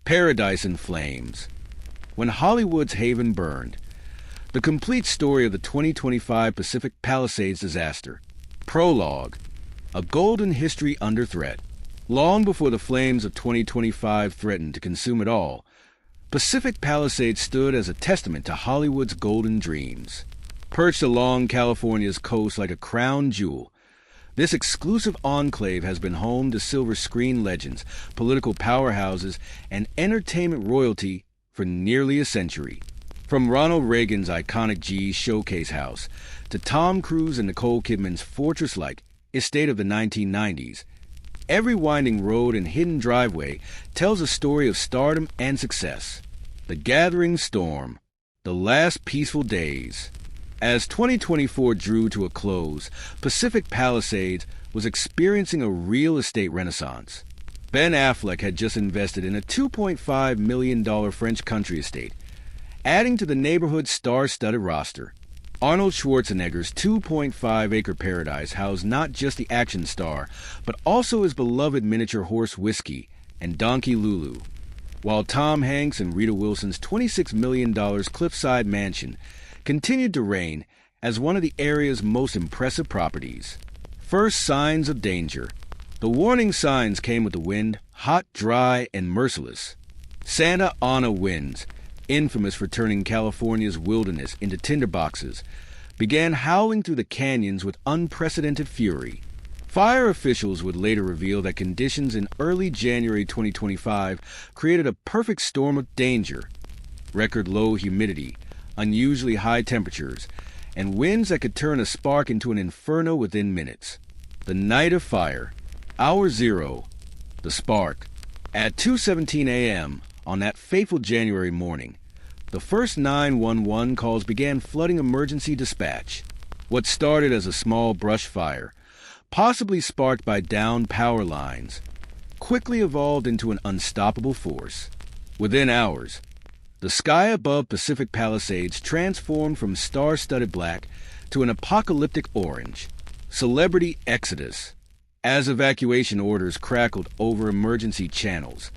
Paradise in Flames. When Hollywood's haven burned. The complete story of the 2025 Pacific Palisades disaster. Prologue. A golden history under threat. Long before the flames of 2025 threatened to consume it all, Pacific Palisades stood as a testament to Hollywood's golden dreams. Perched along California's coast like a crown jewel, this exclusive enclave has been home to silver screen legends, political powerhouses, and entertainment royalty for nearly a century. From Ronald Reagan's iconic G Showcase House to Tom Cruise and Nicole Kidman's fortress-like estate of the 1990s, every winding road and hidden driveway tells a story of stardom and success. The gathering storm, the last peaceful days. As 2024 drew to a close, Pacific Palisades was experiencing a real estate renaissance. Ben Affleck had just invested in a $2.5 million French country estate, adding to the neighborhood's star-studded roster. Arnold Schwarzenegger's 2.5-acre paradise housed not just the action star, but also his beloved miniature horse Whiskey and donkey Lulu, while Tom Hanks and Rita Wilson's $26 million cliffside mansion continued to reign as one of the area's most impressive properties. First signs of danger. The warning signs came with the wind, hot, dry, and merciless. Santa Ana winds, infamous for turning California's wilderness into tinderboxes, began howling through the canyons with unprecedented fury. Fire officials would later reveal that conditions in early January 2025 created a perfect storm of danger. Record low humidity, unusually high temperatures, and winds that could turn a spark into an inferno within minutes. The night of fire. Hour zero. The spark. At 2:17 a.m., on that fateful January morning, the first 911 calls began flooding emergency dispatch. What started as a small brush fire, possibly sparked by downed power lines, quickly evolved into an unstoppable force. Within hours, the sky above Pacific Palisades transformed from star-studded black to an apocalyptic orange. Celebrity exodus. As evacuation orders crackled over emergency channels,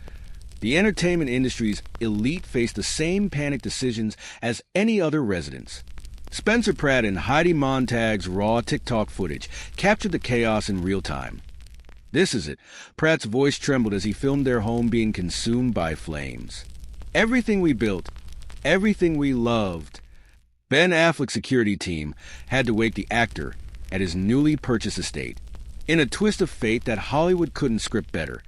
the entertainment industry's elite faced the same panic decisions as any other residents. Spencer Pratt and Heidi Montag's raw TikTok footage captured the chaos in real time. This is it. Pratt's voice trembled as he filmed their home being consumed by flames. Everything we built, everything we loved. Ben Affleck's security team had to wake the actor at his newly purchased estate. In a twist of fate that Hollywood couldn't script better,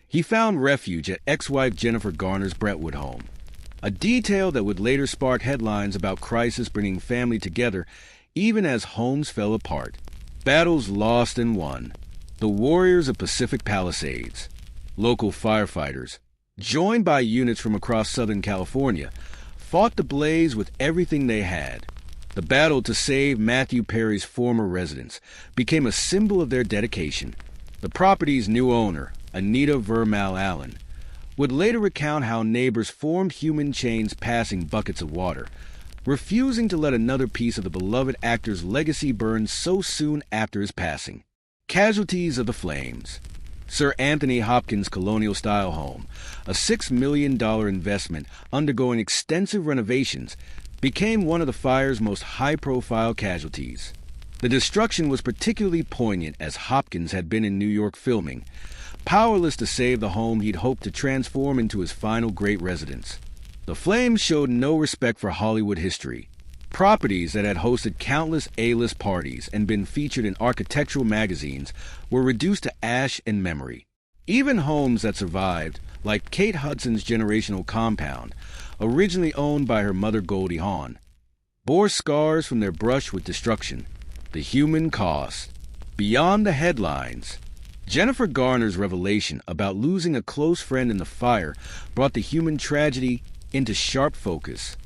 he found refuge at ex-wife Jennifer Garner's Brentwood home. A detail that would later spark headlines about crisis bringing family together even as homes fell apart. Battles lost and won. The warriors of Pacific Palisades. Local firefighters, joined by units from across Southern California, fought the blaze with everything they had. The battle to save Matthew Perry's former residence became a symbol of their dedication. The property's new owner, Anita Vermal Allen, would later recount how neighbors formed human chains passing buckets of water, refusing to let another piece of the beloved actor's legacy burn so soon after his passing. Casualties of the flames. Sir Anthony Hopkins' colonial-style home, a $6 million investment undergoing extensive renovations, became one of the fire's most high-profile casualties. The destruction was particularly poignant as Hopkins had been in New York filming, powerless to save the home he'd hoped to transform into his final great residence. The flames showed no respect for Hollywood history. Properties that had hosted countless A-list parties and been featured in architectural magazines were reduced to ash and memory. Even homes that survived, like Kate Hudson's generational compound, originally owned by her mother Goldie Hawn, bore scars from their brush with destruction. The human cost. Beyond the headlines, Jennifer Garner's revelation about losing a close friend in the fire brought the human tragedy into sharp focus.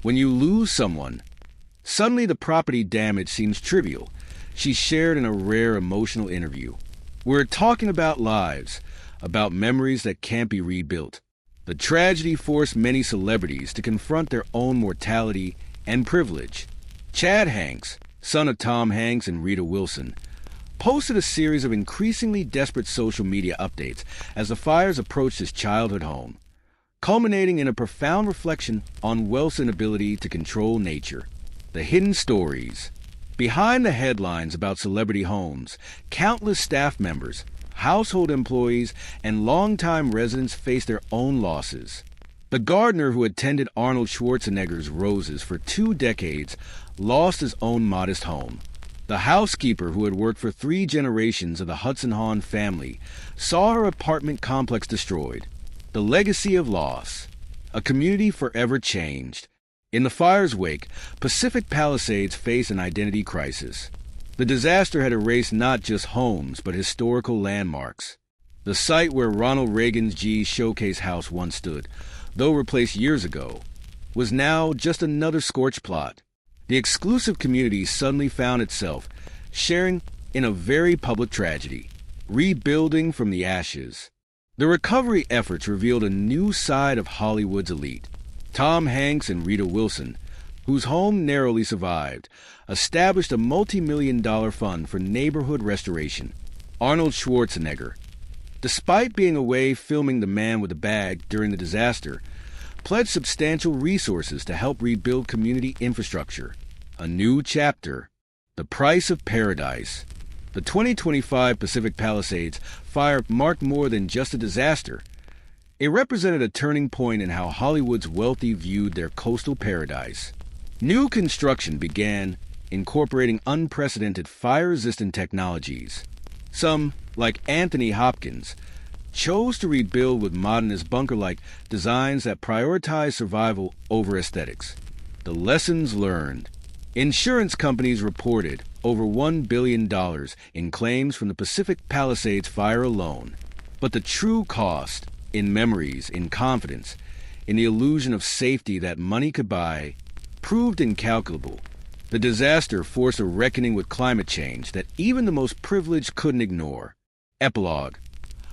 When you lose someone, suddenly the property damage seems trivial, she shared in a rare emotional interview. We're talking about lives, about memories that can't be rebuilt. The tragedy forced many celebrities to confront their own mortality and privilege. Chad Hanks, son of Tom Hanks and Rita Wilson, posted a series of increasingly desperate social media updates as the fires approached his childhood home. culminating in a profound reflection on wealth's inability to control nature. The hidden stories. Behind the headlines about celebrity homes, countless staff members, household employees, and longtime residents face their own losses. The gardener who attended Arnold Schwarzenegger's roses for 2 decades lost his own modest home. The housekeeper who had worked for 3 generations of the Hudson Hahn family saw her apartment complex destroyed. The legacy of loss. A community forever changed. In the fire's wake, Pacific Palisades faced an identity crisis. The disaster had erased not just homes, but historical landmarks. The site where Ronald Reagan's G's Showcase House once stood, though replaced years ago, was now just another scorched plot. The exclusive community suddenly found itself sharing in a very public tragedy, rebuilding from the ashes. The recovery efforts revealed a new side of Hollywood's elite. Tom Hanks and Rita Wilson, whose home narrowly survived, established a multi-million-dollar fund for neighborhood restoration. Arnold Schwarzenegger, despite being away filming The Man with the Bag during the disaster, pledged substantial resources to help rebuild community infrastructure. A new chapter. The price of paradise. The 2025 Pacific Palisades fire marked more than just a disaster. It represented a turning point in how Hollywood's wealthy viewed their coastal paradise. New construction began incorporating unprecedented fire-resistant technologies. Some, like Anthony Hopkins, chose to rebuild with modernist bunker-like designs that prioritize survival over aesthetics. The lessons learned. Insurance companies reported over $1 billion in claims from the Pacific Palisades fire alone. But the true cost, in memories, in confidence, in the illusion of safety that money could buy, proved incalculable. The disaster forced a reckoning with climate change that even the most privileged couldn't ignore. Epilogue.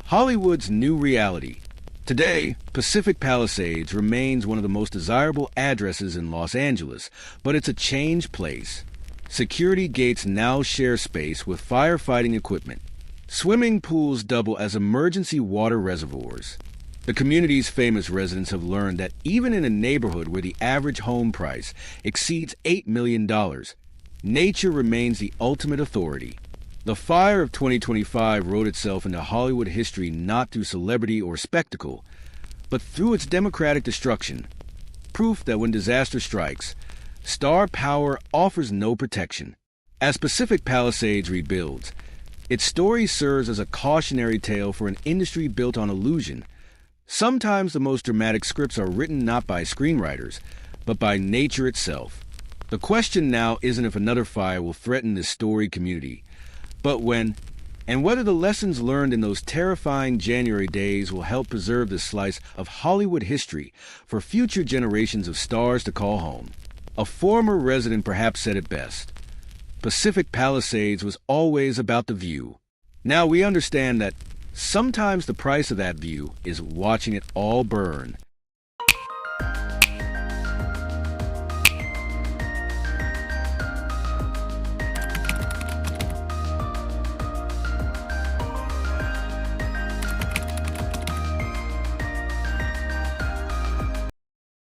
Hollywood's new reality. Today, Pacific Palisades remains one of the most desirable addresses in Los Angeles, but it's a changed place. Security gates now share space with firefighting equipment. Swimming pools double as emergency water reservoirs. The community's famous residents have learned that even in a neighborhood where the average home price exceeds $8 million, nature remains the ultimate authority. The fire of 2025 wrote itself into Hollywood history not through celebrity or spectacle, but through its democratic destruction. Proof that when disaster strikes, star power offers no protection. As Pacific Palisades rebuilds, its story serves as a cautionary tale for an industry built on illusion. Sometimes the most dramatic scripts are written not by screenwriters, but by nature itself. The question now isn't if another fire will threaten this storied community, but when, and whether the lessons learned in those terrifying January days will help preserve this slice of Hollywood history for future generations of stars to call home. A former resident perhaps said it best. Pacific Palisades was always about the view. Now we understand that sometimes the price of that view is watching it all burn.